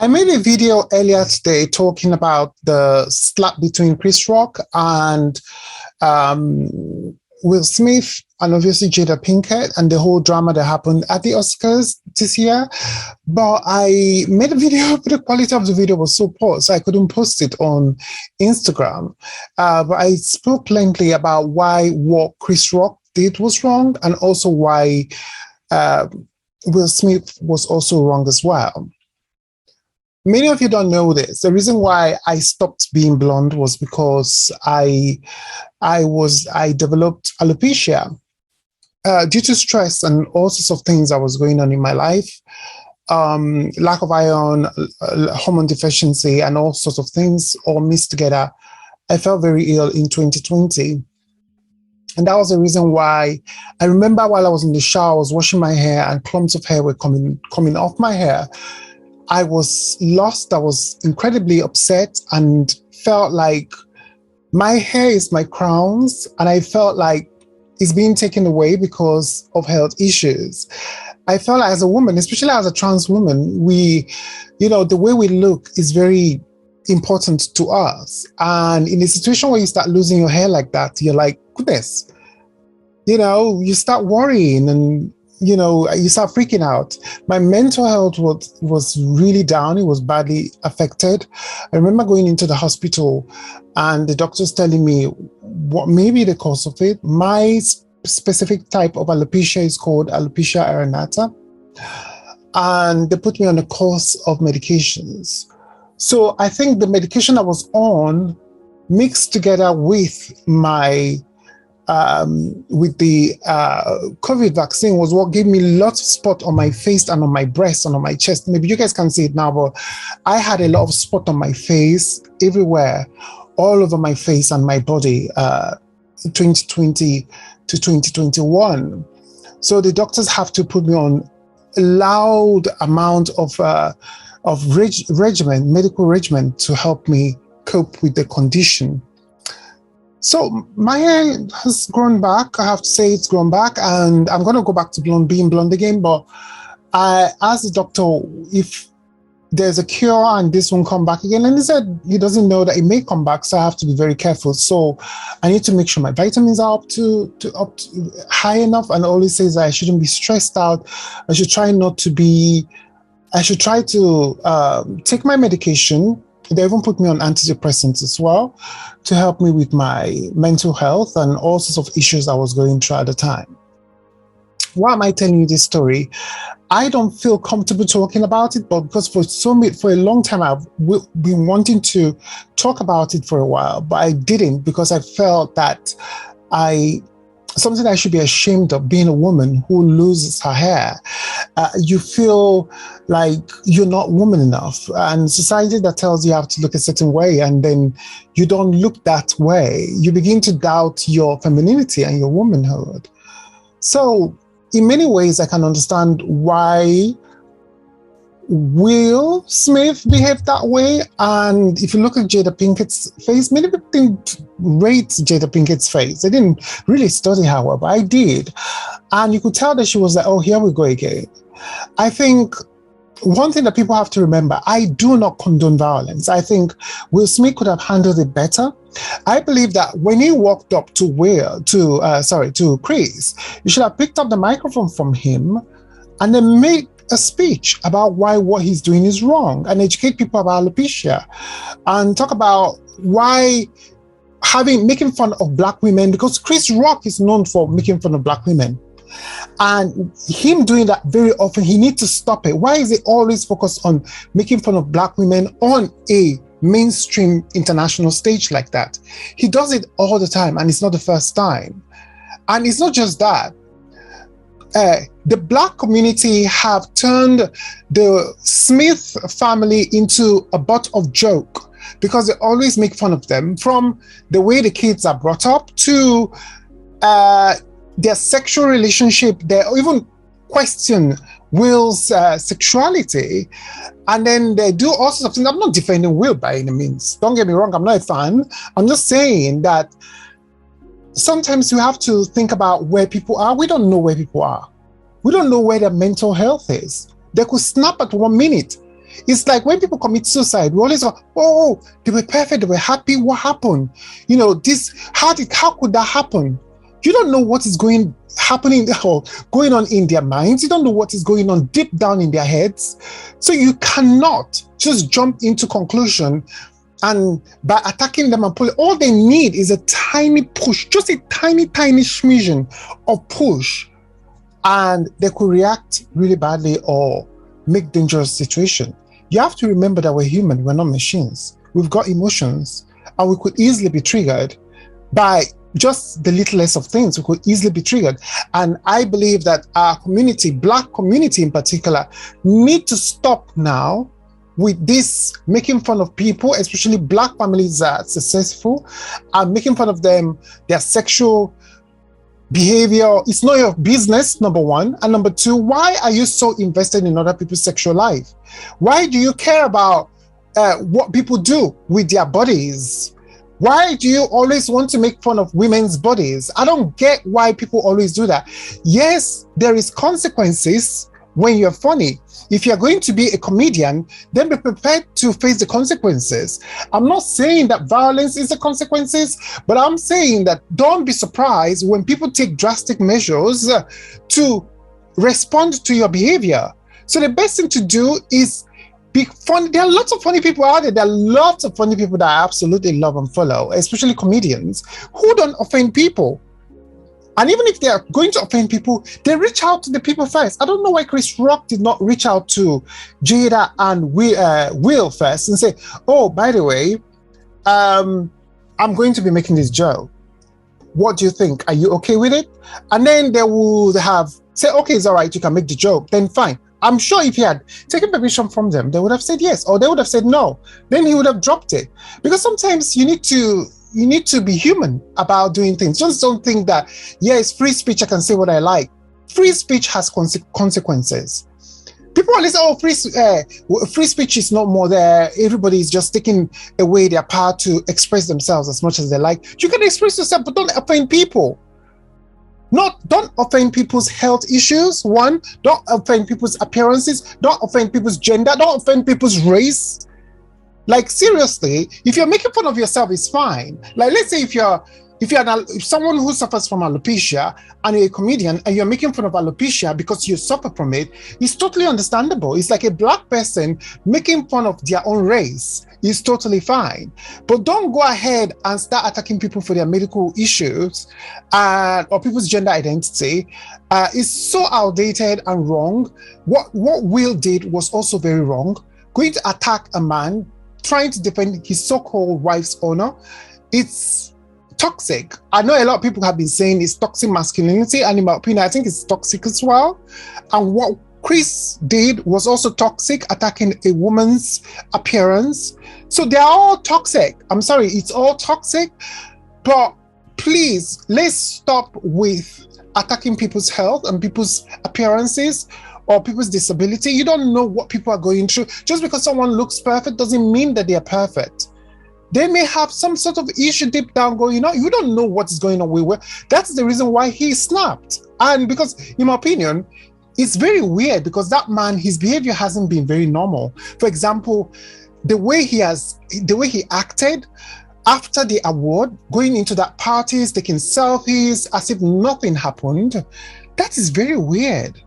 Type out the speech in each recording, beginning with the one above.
I made a video earlier today talking about the slap between Chris Rock and um, Will Smith, and obviously Jada Pinkett, and the whole drama that happened at the Oscars this year. But I made a video, but the quality of the video was so poor, so I couldn't post it on Instagram. But I spoke lengthily about why what Chris Rock did was wrong, and also why uh, Will Smith was also wrong as well. Many of you don't know this. The reason why I stopped being blonde was because I developed alopecia due to stress and all sorts of things that was going on in my life. Lack of iron, hormone deficiency, and all sorts of things all mixed together. I felt very ill in 2020. And that was the reason why I remember while I was in the shower, I was washing my hair and clumps of hair were coming off my hair. I was lost. I was incredibly upset and felt like my hair is my crowns, and I felt like it's being taken away because of health issues. I felt like as a woman, especially as a trans woman, the way we look is very important to us. And in a situation where you start losing your hair like that, you're like, goodness, you start worrying and you start freaking out. My mental health was really down. It was badly affected. I remember going into the hospital and the doctors telling me what may be the cause of it. My specific type of alopecia is called alopecia areata. And they put me on a course of medications. So I think the medication I was on mixed together with the COVID vaccine was what gave me lots of spot on my face and on my breast and on my chest. Maybe you guys can see it now, but I had a lot of spot on my face everywhere, all over my face and my body, 2020 to 2021. So the doctors have to put me on a loud amount of medical regimen to help me cope with the condition. So my hair has grown back. I have to say it's grown back, and I'm going to go back to being blonde again. But I asked the doctor if there's a cure and this won't come back again. And he said he doesn't know that it may come back, so I have to be very careful. So I need to make sure my vitamins are up to high enough, and always says that I shouldn't be stressed out. I should try to take my medication. They even put me on antidepressants as well to help me with my mental health and all sorts of issues I was going through at the time. Why am I telling you this story? I don't feel comfortable talking about it, but because for a long time I've been wanting to talk about it for a while, but I didn't because I felt that something I should be ashamed of, being a woman who loses her hair. You feel like you're not woman enough, and society that tells you have to look a certain way, and then you don't look that way. You begin to doubt your femininity and your womanhood. So in many ways, I can understand why Will Smith behaved that way. And if you look at Jada Pinkett's face, many people didn't rate Jada Pinkett's face. They didn't really study her well, but I did. And you could tell that she was like, oh, here we go again. I think one thing that people have to remember, I do not condone violence. I think Will Smith could have handled it better. I believe that when he walked up to Chris, you should have picked up the microphone from him and then make a speech about why what he's doing is wrong, and educate people about alopecia, and talk about why making fun of Black women, because Chris Rock is known for making fun of Black women. And him doing that very often, he needs to stop it. Why is he always focused on making fun of Black women on a mainstream international stage like that? He does it all the time, and it's not the first time. And it's not just that. The Black community have turned the Smith family into a butt of joke because they always make fun of them, from the way the kids are brought up to their sexual relationship. They even question Will's sexuality, and then they do all sorts of things. I'm not defending Will by any means. Don't get me wrong, I'm not a fan. I'm just saying that sometimes you have to think about where people are. We don't know where people are. We don't know where their mental health is. They could snap at 1 minute It's like when people commit suicide, we always go, oh, they were perfect, they were happy. What happened? You know, how could that happen? You don't know what is happening or going on in their minds. You don't know what is going on deep down in their heads. So you cannot just jump into conclusion, and by attacking them and pulling, all they need is a tiny push, just a tiny smidgen of push, and they could react really badly or make dangerous situation. You have to remember that we're human, we're not machines. We've got emotions, and we could easily be triggered by just the littlest of things. We could easily be triggered. And I believe that our community, Black community in particular, need to stop now with this making fun of people, especially Black families that are successful, and making fun of them, their sexual behavior. It's not your business, number one. And number two, why are you so invested in other people's sexual life? Why do you care about what people do with their bodies? Why do you always want to make fun of women's bodies? I don't get why people always do that. Yes, there is consequences when you're funny. If you're going to be a comedian, then be prepared to face the consequences. I'm not saying that violence is the consequences, but I'm saying that don't be surprised when people take drastic measures to respond to your behavior. So the best thing to do is be funny. There are lots of funny people out there. There are lots of funny people that I absolutely love and follow, especially comedians who don't offend people. And even if they are going to offend people, they reach out to the people first. I don't know why Chris Rock did not reach out to Jada and Will first and say, oh, by the way, I'm going to be making this joke. What do you think? Are you okay with it? And then they would have said, okay, it's all right, you can make the joke. Then fine. I'm sure if he had taken permission from them, they would have said yes, or they would have said no. Then he would have dropped it. Because sometimes you need to be human about doing things. Just don't think that, yeah, it's free speech, I can say what I like. Free speech has consequences. People always say, oh, free speech is not more there. Everybody is just taking away their power to express themselves as much as they like. You can express yourself, but don't offend people. Don't offend people's health issues, one. Don't offend people's appearances. Don't offend people's gender. Don't offend people's race. Like, seriously, if you're making fun of yourself, it's fine. Like, let's say if someone who suffers from alopecia and you're a comedian and you're making fun of alopecia because you suffer from it, it's totally understandable. It's like a Black person making fun of their own race. Is totally fine. But don't go ahead and start attacking people for their medical issues or people's gender identity. It's so outdated and wrong. What Will did was also very wrong. Going to attack a man trying to defend his so-called wife's honor, it's toxic. I know a lot of people have been saying it's toxic masculinity, and in my opinion, I think it's toxic as well. And what Chris did was also toxic, attacking a woman's appearance. So they're all toxic. I'm sorry, it's all toxic. But please, let's stop with attacking people's health and people's appearances or people's disability. You don't know what people are going through. Just because someone looks perfect doesn't mean that they are perfect. They may have some sort of issue deep down going on. You don't know what is going on with Will. That's the reason why he snapped. And because, in my opinion, it's very weird because that man, his behavior hasn't been very normal. For example, the way he acted after the award, going into that parties, taking selfies as if nothing happened, that is very weird.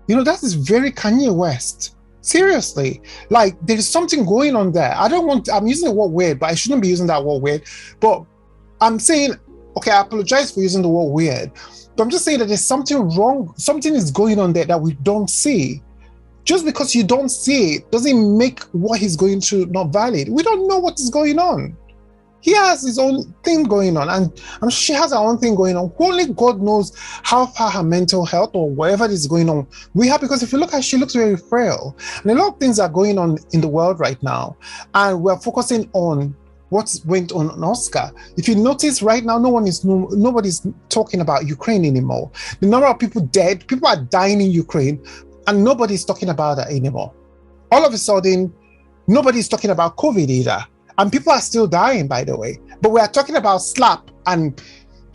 You know, that is very Kanye West. Seriously, like there is something going on there. I'm using the word weird, but I shouldn't be using that word weird. But I'm saying, okay, I apologize for using the word weird. But I'm just saying that there's something wrong. Something is going on there that we don't see. Just because you don't see it doesn't make what he's going through not valid. We don't know what is going on. He has his own thing going on, and I'm sure she has her own thing going on. Only God knows how far her mental health or whatever is going on we have, because if you look at her, she looks very frail. And a lot of things are going on in the world right now, and we're focusing on what went on Oscar. If you notice right now, nobody's talking about Ukraine anymore. The number of people dead, people are dying in Ukraine, and nobody's talking about that anymore. All of a sudden, nobody's talking about COVID either. And people are still dying, by the way. But we are talking about slap and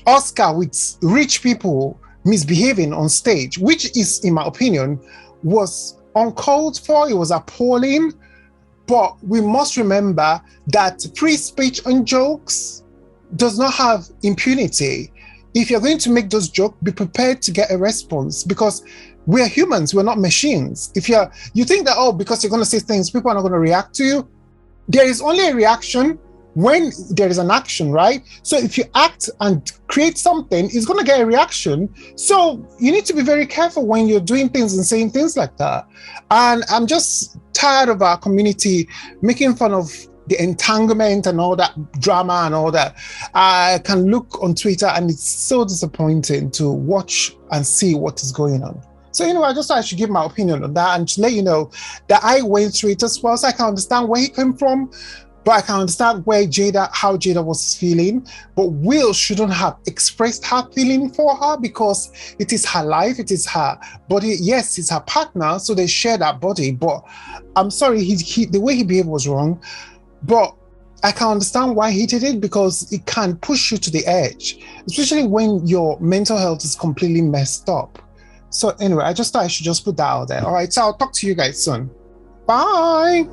Oscar with rich people misbehaving on stage, which is, in my opinion, was uncalled for. It was appalling. But we must remember that free speech on jokes does not have impunity. If you're going to make those jokes, be prepared to get a response, because we're humans, we're not machines. If you think that, oh, because you're going to say things, people are not going to react to you, there is only a reaction when there is an action, right? So if you act and create something, it's going to get a reaction. So you need to be very careful when you're doing things and saying things like that. And I'm just tired of our community making fun of the entanglement and all that drama and all that. I can look on Twitter and it's so disappointing to watch and see what is going on. So anyway, I just thought I should give my opinion on that and to let you know that I went through it as well, so I can understand where he came from, but I can understand how Jada was feeling. But Will shouldn't have expressed her feeling for her, because it is her life, it is her body. Yes, it's her partner, so they share that body. But I'm sorry, the way he behaved was wrong. But I can understand why he did it, because it can push you to the edge, especially when your mental health is completely messed up. So anyway, I just thought I should just put that out there. All right, so I'll talk to you guys soon. Bye.